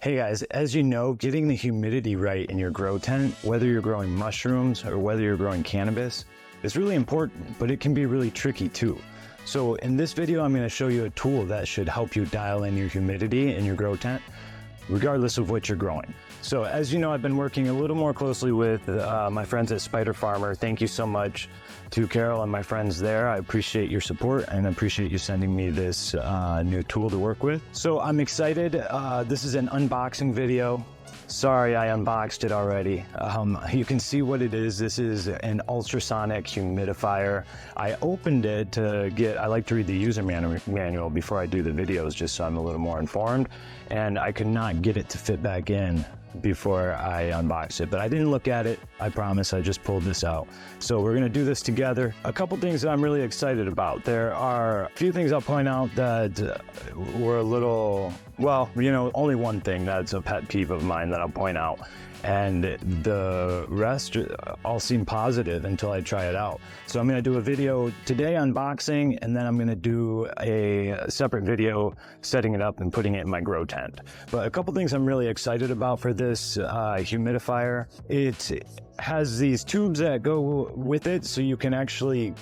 Hey guys, as you know, getting the humidity right in your grow tent, whether you're growing mushrooms or whether you're growing cannabis, is really important, but it can be really tricky too. So in this video, I'm going to show you a tool that should help you dial in your humidity in your grow tent, regardless of what you're growing. So as you know, I've been working a little more closely with my friends at Spider Farmer. Thank you so much to Carol and my friends there. I appreciate your support and I appreciate you sending me this new tool to work with. So I'm excited. This is an unboxing video. Sorry, I unboxed it already. You can see what it is. This is an UltraSonic Humidifier. I opened it to I like to read the user manual before I do the videos, just so I'm a little more informed. And I could not get it to fit back in before I unboxed it, but I didn't look at it. I promise. I just pulled this out. So we're gonna do this together. A couple things that I'm really excited about. There are a few things I'll point out that were a little, well, you know, only one thing that's a pet peeve of mine that I'll point out. And the rest all seem positive until I try it out. So I'm gonna do a video today unboxing, and then I'm gonna do a separate video setting it up and putting it in my grow tent. But a couple things I'm really excited about for this humidifier. It has these tubes that go with it, so you can actually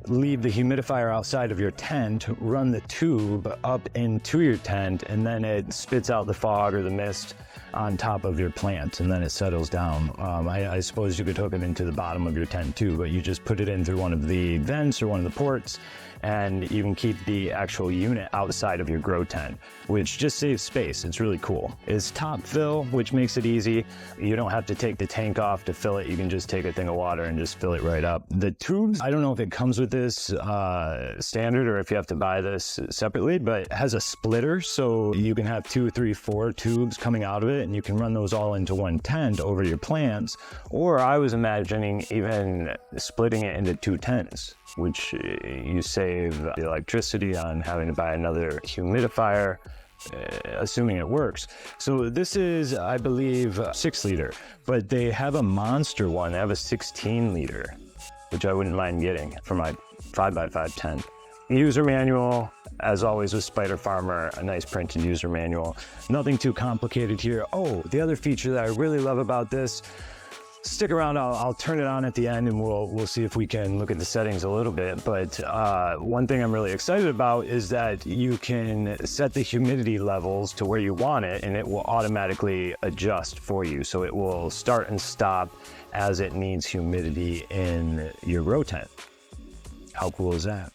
leave the humidifier outside of your tent, run the tube up into your tent, and then it spits out the fog or the mist on top of your plant, and then it settles down. I suppose you could hook it into the bottom of your tent too, but you just put it in through one of the vents or one of the ports, and you can keep the actual unit outside of your grow tent, which just saves space. It's really cool. It's top fill, which makes it easy. You don't have to take the tank off to fill it. You can just take a thing of water and just fill it right up. The tubes, I don't know if it comes with this standard or if you have to buy this separately, but it has a splitter, so you can have 2, 3, 4 tubes coming out of it, and you can run those all into one tent over your plants. Or I was imagining even splitting it into 2 tents, which you save the electricity on having to buy another humidifier, assuming it works. So this is, I believe, 6 liter, but they have a monster one. They have a 16 liter, which I wouldn't mind getting for my 5x5 tent. User manual, as always with Spider Farmer, a nice printed user manual. Nothing too complicated here. Oh, the other feature that I really love about this, stick around, I'll turn it on at the end and we'll see if we can look at the settings a little bit. But one thing I'm really excited about is that you can set the humidity levels to where you want it, and it will automatically adjust for you. So it will start and stop as it needs humidity in your grow tent. How cool is that?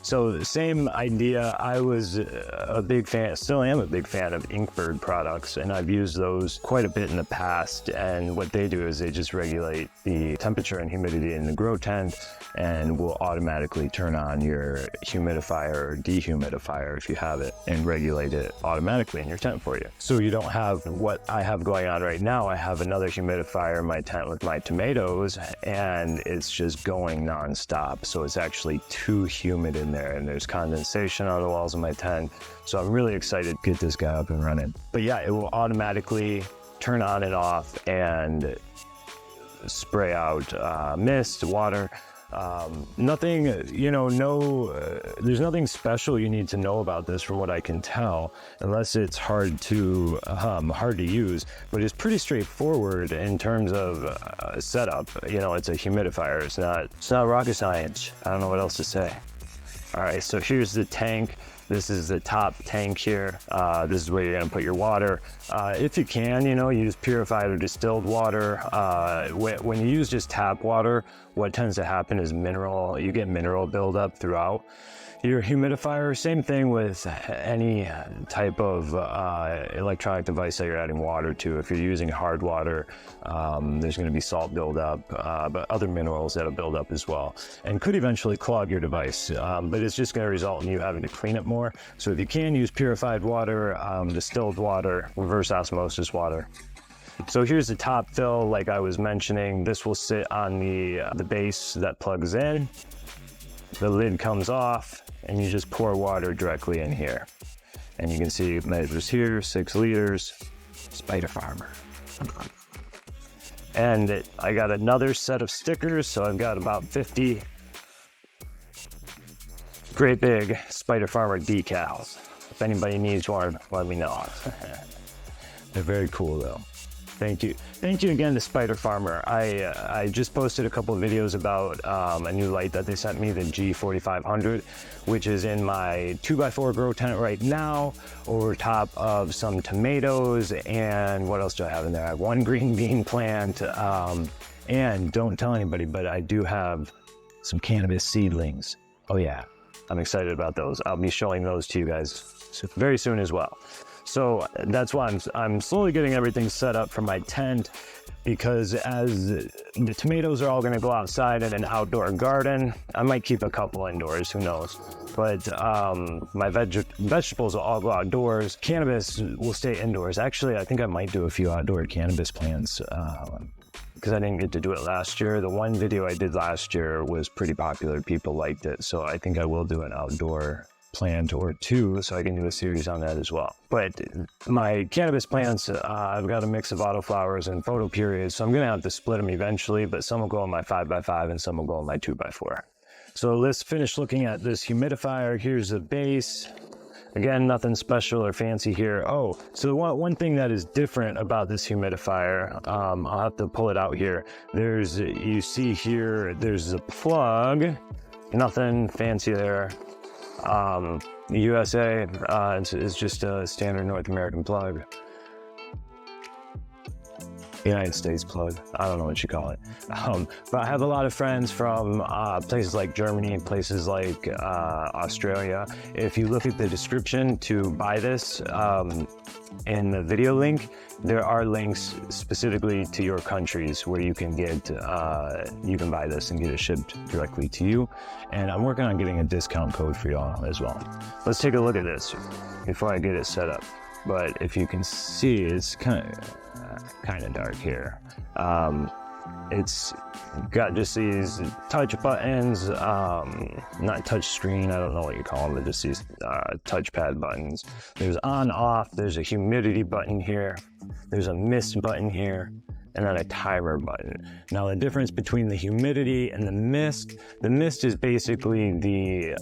So same idea. I was a big fan, still am a big fan of Inkbird products, and I've used those quite a bit in the past. And what they do is they just regulate the temperature and humidity in the grow tent, and will automatically turn on your humidifier or dehumidifier if you have it, and regulate it automatically in your tent for you. So you don't have what I have going on right now. I have another humidifier in my tent with my tomatoes, and it's just going nonstop. So it's actually too humid in there, and there's condensation on the walls of my tent. So I'm really excited to get this guy up and running. But yeah, it will automatically turn on and off and spray out mist, water. Nothing, you know, there's nothing special you need to know about this from what I can tell, unless it's hard to use, but it's pretty straightforward in terms of setup. You know, it's a humidifier. It's not rocket science. I don't know what else to say. All right, so here's the tank. This is the top tank here. This is where you're gonna put your water. If you can, you know, use purified or distilled water. When you use just tap water, what tends to happen is you get mineral buildup throughout your humidifier. Same thing with any type of electronic device that you're adding water to. If you're using hard water, there's going to be salt buildup, but other minerals that'll build up as well, and could eventually clog your device. But it's just going to result in you having to clean it more. So if you can, use purified water, distilled water, reverse osmosis water. So here's the top fill, like I was mentioning. This will sit on the base that plugs in. The lid comes off, and you just pour water directly in here. And you can see it measures here, 6 liters, Spider Farmer. And I got another set of stickers, so I've got about 50 great big Spider Farmer decals. If anybody needs one, let me know. They're very cool though. Thank you again to Spider Farmer. I just posted a couple of videos about a new light that they sent me, the G4500, which is in my 2x4 grow tent right now, over top of some tomatoes. And what else do I have in there? I have one green bean plant, and don't tell anybody, but I do have some cannabis seedlings. Oh yeah, I'm excited about those. I'll be showing those to you guys very soon as well. So that's why I'm slowly getting everything set up for my tent, because as the tomatoes are all gonna go outside in an outdoor garden, I might keep a couple indoors, who knows. But my vegetables will all go outdoors. Cannabis will stay indoors. Actually, I think I might do a few outdoor cannabis plants, because I didn't get to do it last year. The one video I did last year was pretty popular. People liked it. So I think I will do an outdoor plant or two, so I can do a series on that as well. But my cannabis plants, I've got a mix of autoflowers and photoperiod, so I'm gonna have to split them eventually, but some will go in my 5x5 and some will go in my 2x4. So let's finish looking at this humidifier. Here's the base. Again, nothing special or fancy here. Oh, so one thing that is different about this humidifier, I'll have to pull it out here. You see here, there's a plug, nothing fancy there. The USA is just a standard North American plug. United States plug. I don't know what you call it. But I have a lot of friends from places like Germany and places like Australia. If you look at the description to buy this in the video link, there are links specifically to your countries where you can get you can buy this and get it shipped directly to you. And I'm working on getting a discount code for y'all as well. Let's take a look at this before I get it set up. But if you can see, it's kind of dark here. It's got just these touch buttons, not touch screen, I don't know what you call them, but just these touchpad buttons. There's on, off, there's a humidity button here, there's a mist button here, and then a timer button. Now the difference between the humidity and the mist is basically the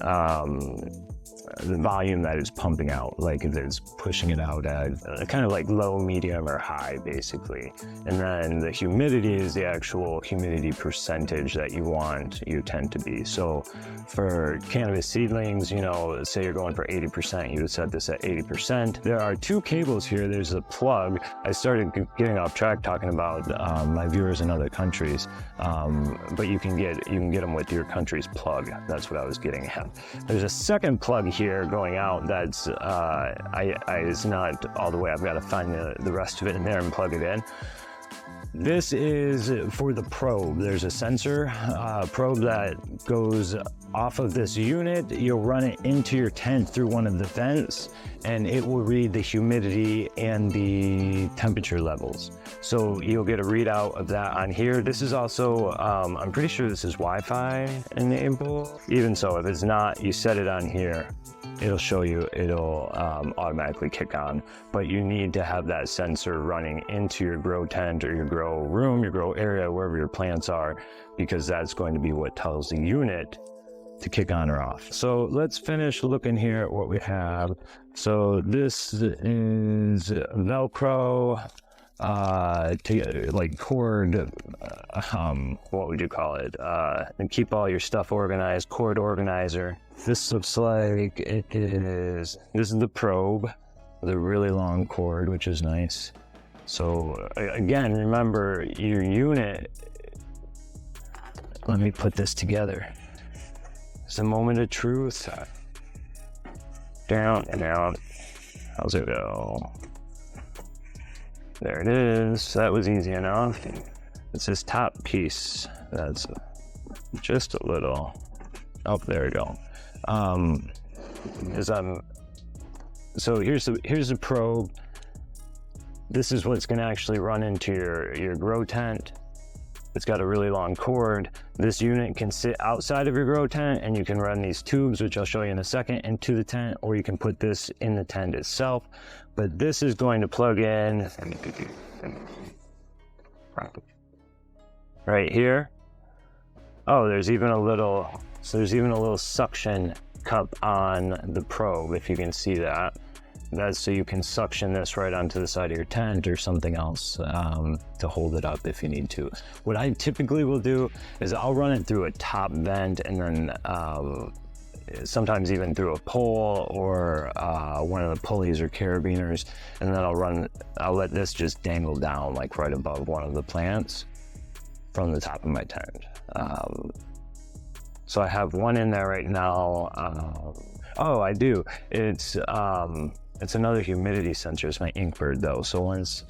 volume that is pumping out, like if it's pushing it out at kind of like low, medium, or high, basically. And then the humidity is the actual humidity percentage that you want your tent to be. So for cannabis seedlings, you know, say you're going for 80%, you would set this at 80%. There are two cables here. There's a plug. I started getting off track talking about my viewers in other countries, but you can get them with your country's plug. That's what I was getting at. There's a second plug here going out that's it's not all the way. I've got to find the rest of it in there and plug it in. This is for the probe. There's a sensor probe that goes off of this unit. You'll run it into your tent through one of the vents, and it will read the humidity and the temperature levels. So you'll get a readout of that on here. This is also, I'm pretty sure this is Wi-Fi enabled. Even so, if it's not, you set it on here, it'll show you, it'll automatically kick on. But you need to have that sensor running into your grow tent or your grow room, your grow area, wherever your plants are, because that's going to be what tells the unit to kick on or off. So let's finish looking here at what we have. So this is Velcro, like cord, what would you call it? And keep all your stuff organized, cord organizer. This looks like it is, this is the probe, the really long cord, which is nice. So again, remember your unit, let me put this together. It's a moment of truth. Down and out. How's it go? There it is. That was easy enough. It's this top piece that's just a little, oh, there we go. So here's the probe. This is what's going to actually run into your grow tent. It's got a really long cord. This unit can sit outside of your grow tent, and you can run these tubes, which I'll show you in a second, into the tent, or you can put this in the tent itself. But this is going to plug in right here. Oh, there's even a little suction cup on the probe, if you can see that. That's so you can suction this right onto the side of your tent or something else to hold it up if you need to. What I typically will do is I'll run it through a top vent, and then sometimes even through a pole or one of the pulleys or carabiners, and then I'll let this just dangle down like right above one of the plants from the top of my tent. So I have one in there right now. Oh, I do. It's another humidity sensor. It's my Inkbird though. So once,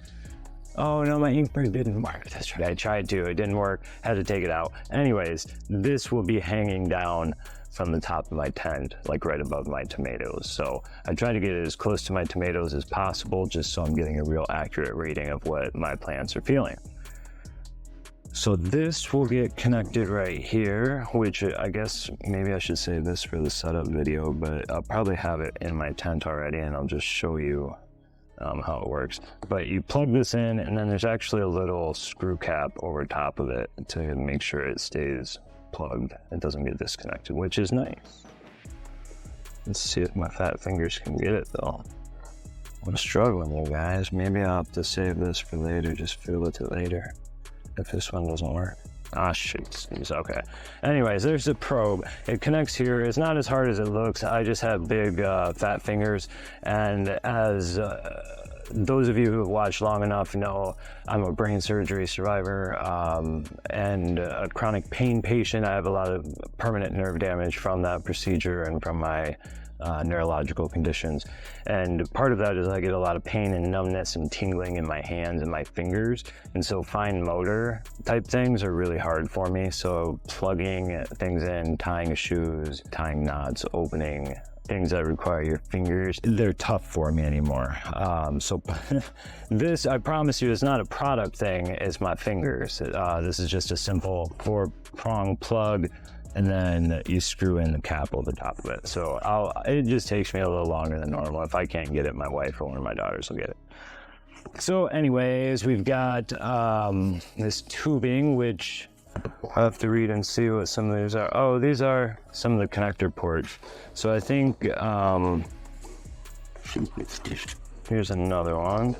oh no, my Inkbird didn't work. That's right. I tried to, it didn't work. Had to take it out. Anyways, this will be hanging down from the top of my tent, like right above my tomatoes. So I try to get it as close to my tomatoes as possible, just so I'm getting a real accurate reading of what my plants are feeling. So this will get connected right here, which I guess maybe I should save this for the setup video, but I'll probably have it in my tent already, and I'll just show you how it works. But you plug this in, and then there's actually a little screw cap over top of it to make sure it stays plugged. It doesn't get disconnected, which is nice. Let's see if my fat fingers can get it though. I'm struggling, you guys. Maybe I'll have to save this for later, just feel with it later if this one doesn't work. Ah, shoot. Okay. Anyways, there's the probe. It connects here. It's not as hard as it looks. I just have big fat fingers, and as those of you who have watched long enough know, I'm a brain surgery survivor and a chronic pain patient. I have a lot of permanent nerve damage from that procedure and from my neurological conditions, and part of that is I get a lot of pain and numbness and tingling in my hands and my fingers, and so fine motor type things are really hard for me. So plugging things in, tying shoes, tying knots, opening things that require your fingers, they're tough for me anymore. So this, I promise you, is not a product thing, it's my fingers. This is just a simple 4-prong plug, and then you screw in the cap over the top of it. So it just takes me a little longer than normal. If I can't get it, my wife or one of my daughters will get it. So anyways, we've got this tubing, which I'll have to read and see what some of these are. Oh, these are some of the connector ports. So I think, here's another one.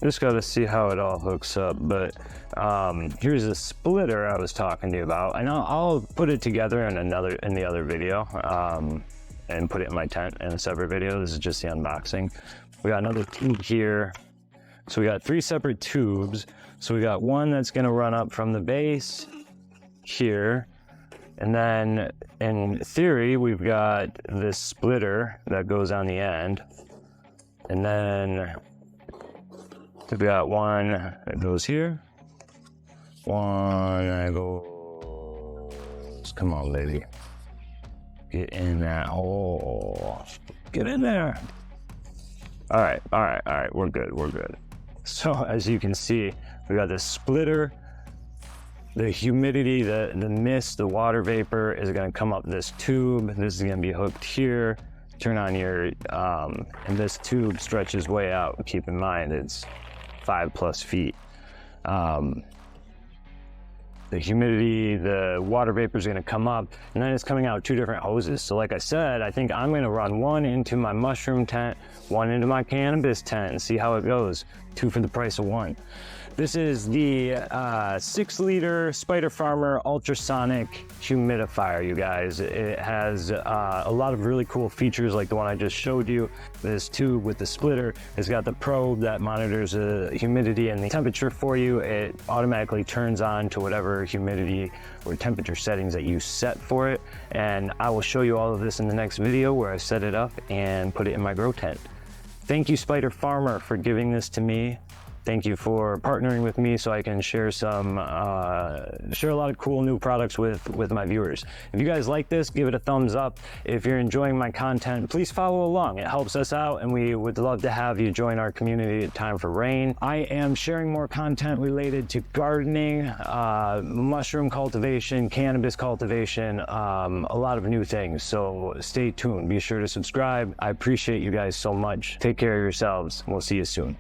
Just got to see how it all hooks up, but here's a splitter I was talking to you about, and I'll put it together in the other video and put it in my tent in a separate video. This is just the unboxing. We got another tube here. So we got 3 separate tubes. So we got one that's going to run up from the base here, and then in theory we've got this splitter that goes on the end, and then we've got one that goes here, one that goes, come on baby, get in that hole, get in there. All right, we're good. So as you can see, we got this splitter. The humidity, the mist, the water vapor is going to come up this tube. This is going to be hooked here. Turn on your, and this tube stretches way out. Keep in mind, it's 5+ feet. The humidity, the water vapor is going to come up, and then it's coming out 2 different hoses. So like I said, I think I'm going to run one into my mushroom tent, one into my cannabis tent, and see how it goes. 2 for the price of 1. This is the 6-liter Spider Farmer UltraSonic Humidifier, you guys. It has a lot of really cool features like the one I just showed you. This tube with the splitter has got the probe that monitors the humidity and the temperature for you. It automatically turns on to whatever humidity or temperature settings that you set for it. And I will show you all of this in the next video where I set it up and put it in my grow tent. Thank you, Spider Farmer, for giving this to me. Thank you for partnering with me so I can share a lot of cool new products with my viewers. If you guys like this, give it a thumbs up. If you're enjoying my content, please follow along. It helps us out, and we would love to have you join our community at Time for Rain. I am sharing more content related to gardening, mushroom cultivation, cannabis cultivation, a lot of new things. So stay tuned. Be sure to subscribe. I appreciate you guys so much. Take care of yourselves. We'll see you soon.